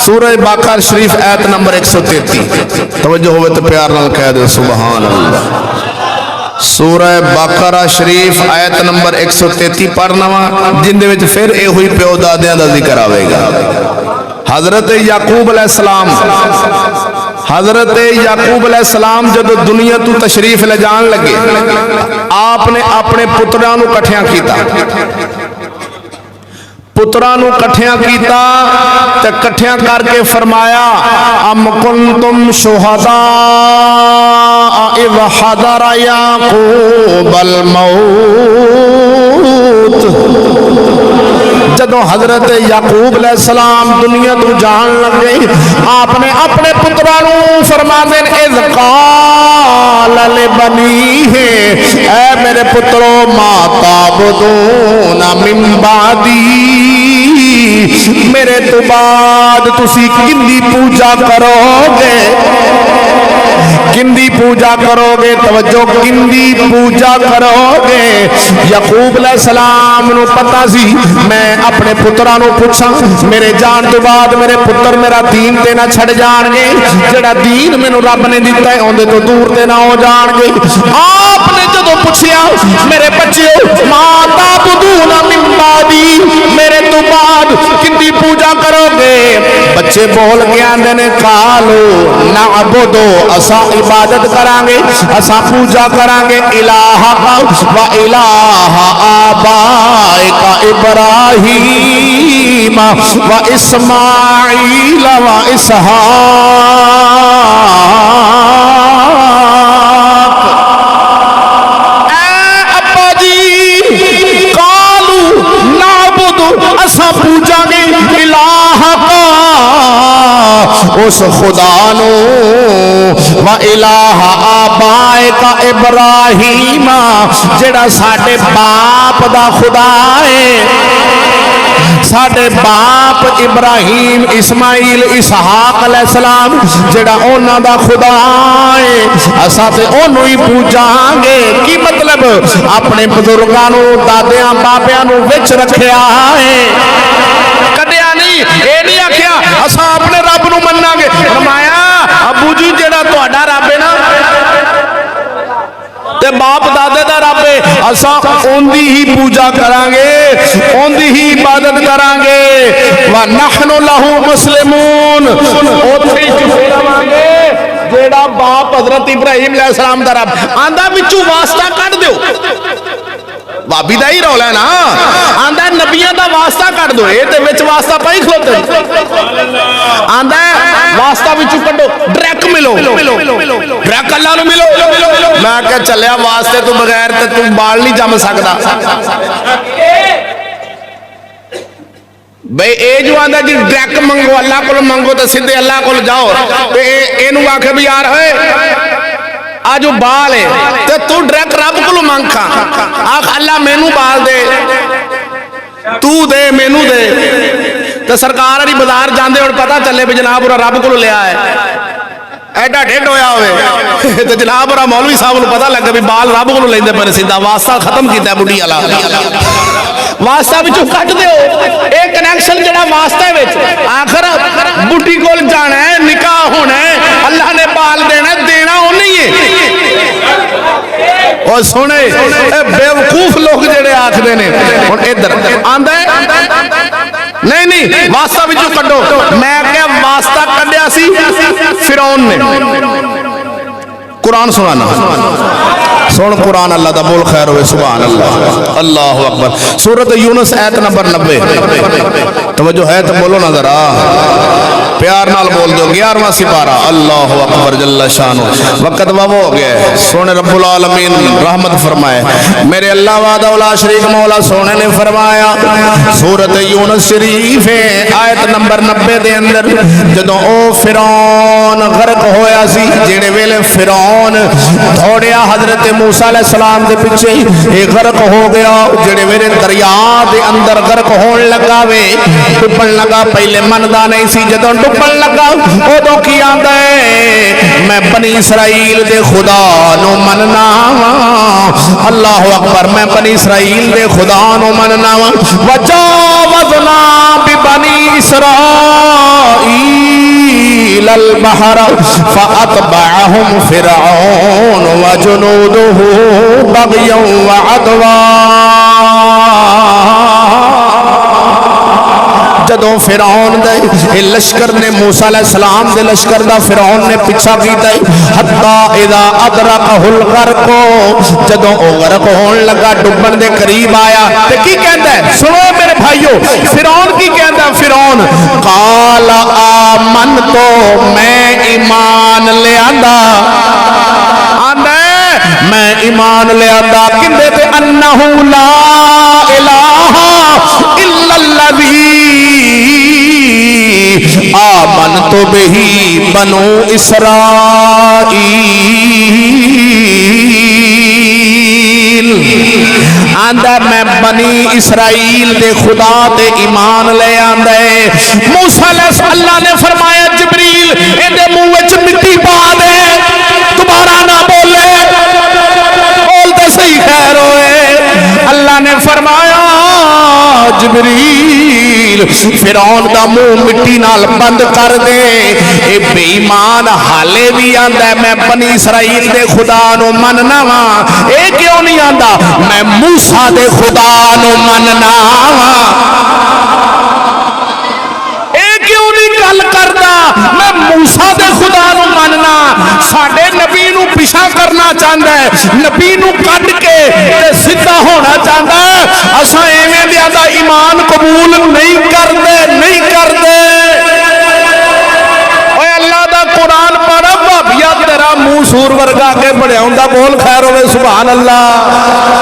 سورہ باقرہ شریف آیت نمبر 133 توجہ ہوئے تو پیار نال کہہ دے سبحان اللہ. سورہ باقرہ شریف آیت نمبر 133 پڑھنا وا جن دے وچ پھر اے ہوئی پیو دادیاں دا ذکر آوے گا. حضرت یعقوب علیہ السلام علیہ السلام جب دنیا تو تشریف لے جان لگے آپ نے اپنے پتراں نو کٹھیاں کیتا تے کٹھیاں کر کے فرمایا ام کنتم شہداء اذ حضر یعقوب الموت. جدو حضرت یعقوب علیہ السلام دنیا تو جان لگے آپ نے اپنے پترانو فرما دین اذ قال لبنیہ اے میرے پترو ما تعبدون من بعدی میرے تو بعد تسی کندی پوجا کرو گے توجہ کندی پوجا کرو گے. یعقوب علیہ السلام نو پتا سی میں اپنے پتراں نو پوچھاں میرے جان تو بعد میرے پتر میرا دین تے نہ چھڑ جان گے جڑا دین مینوں رب نے دتا ہے اوندے تو دور تے نہ ہو جان گے. آپ نے جدوں پوچھیا میرے بچیو ما تعبدون من بعدی میرے تو بعد کندی پوجا کرو گے بچے بول کے آندے نے قالو نعبدو اسا عبادت کریں گے اسا پوجا کریں گے الہ و الہ آبائک ابراہیم و اسماعیل و اسحاق. اے ابا جی قالو نعبدو اسا پوجا گے الہ کا اس خدا نو و الہ آبائک ابراہیم جڑا ساڈے باپ دا خدا ہے ساڈے باپ ابراہیم اسماعیل اسحاق علیہ السلام جڑا اونا دا خدا ہے اسا تے اونوں ہی پوجاں گے. کی مطلب اپنے بزرگاں نو دادیاں بابیاں نو وچ رکھیا ہے کڈیا نہیں اے نہیں آکھیا اسا اپنے رب نو مننا گے. فرمایا ابو جی جڑا تہاڈا رب ہے نا تے باپ دادے دا رب ہے اسا اوندی ہی پوجا کران گے اوندی ہی عبادت کران گے. ونحن له مسلمون اوتھے چپے رہاں گے جیڑا باپ حضرت ابراہیم علیہ السلام دا رب آندا وچوں واسطہ کڈ دیو. بابی دا ہی رولا ہے نا آندا نبیاں دا واسطہ کٹ دو اے تے وچ واسطہ پائی کھلوتے آندا واسطہ وچوں کڈو ڈائریکٹ ملو ڈائریکٹ اللہ نو ملو. میں کہ چلیا واسطے تو بغیر تے تو بال نہیں جم سکدا بھئی اے جو آندا جی ڈائریکٹ منگو اللہ کول منگو تے سیدھے اللہ کول جاؤ تے اینو آکھے بھی یار ہوئے آجو بال ہے تو ڈائریکٹ رب کو مانگ کھا آخ اللہ مینو بال دے تو دے مینو دے تو سرکار علی بازار جاندے اور پتہ چلے بھی جناب اور رب کو لیا ہے ایڈا ڈھڈ ہویا ہوئے تو جناب اور مولوی صاحب کو پتہ لگا بھی بال رب کو لیندے پر سیدھا واسطہ ختم کیتا ہے بڑی اللہ واسطہ بچوں کٹ دے ہو ایک کنیکشن جڑا واسطہ ہے آخر بڑی کول جانا ہے نکاح ہونا ہے اللہ نے بال دینا دینا ہو نہیں ہے. اور سونے بیوقوف لوگ جڑے آکھدے نے ہن ادھر آندا ہے نہیں واسطہ وچوں کڈو میں کہیا واسطہ کڈیا سی فرعون نے. قرآن سنانا سن قرآن اللہ دا بول خیر ہوئے سبحان اللہ اللہ اکبر. سورۃ یونس آیت نمبر 90 توجہ ہے تو بولو نا ذرا پیار نال بول دو 11واں سپارہ اللہ اکبر جل شانہ. وقت بابو ہو گیا سونے رب العالمین رحمت فرمائے میرے اللہ وعدہ لا شریک مولا سونے نے فرمایا سورۃ یونس شریف آیت نمبر 90 دے اندر جدوں او فرعون غرق ہویا سی جڑے ویلے فرعون دوڑیا حضرت موسیٰ علیہ السلام دے پیچھے یہ غرق ہو گیا جڑے ویلے دریا دے اندر غرق ہون لگا وے ڈبن لگا پہلے مندا نہیں سی جدوں ڈبن لگا اودوں کی آندا ہے میں بنی اسرائیل دے خدا نو مننا اللہ اکبر میں بنی اسرائیل دے خدا نو مننا وجاوزنا ببنی اسرائیل إلى البحر فأتبعهم فرعون وجنوده بغيا وعدوا جدوں فرعون دے لشکر نے موسیٰ علیہ السلام دے لشکر دا فرعون نے پیچھا کیتا ہے حتی اذا ادرکہ الغرق جدوں او غرق ہون لگا ڈبن دے قریب آیا تے کی کہندا ہے سنو میرے بھائیو فرعون کی کہندا ہے فرعون قال آمنتو میں ایمان لے آندا آندا میں ایمان لے آندا کندے تے انہو لا الہ الا الذی آمنت بہی بنو اسرائیل آندہ میں بنی اسرائیل دے خدا دے ایمان لے آندے موسیٰ علیہ اللہ نے فرمایا جبریل اندے منہ وچ مٹی پا دے دوبارہ نہ بولے بولتے صحیح خیر ہوئے اللہ نے فرمایا جبریل فرعون دا منہ مٹی نال بند کر دے اے بے ایمان حالے بھی آندا ہے میں بنی اسرائیل دے خدا نو مننا وا اے کیوں نہیں آندا میں موسیٰ دے خدا نو مننا وا اے کیوں نہیں گل کردا میں موسیٰ دے خدا نو مننا ساڈے نبی نو پیچھا کرنا چاہندا ہے نبی نو کڈ کے تے سیدھا ہونا چاہندا ہے اساں ایویں دیاں دا ایمان قبول نہیں کردے نہیں کردے اوے اللہ دا قرآن پڑھ بھابیا تیرا منہ سور ورگا کے پڑھیا ہوندا بول خیر ہوے سبحان اللہ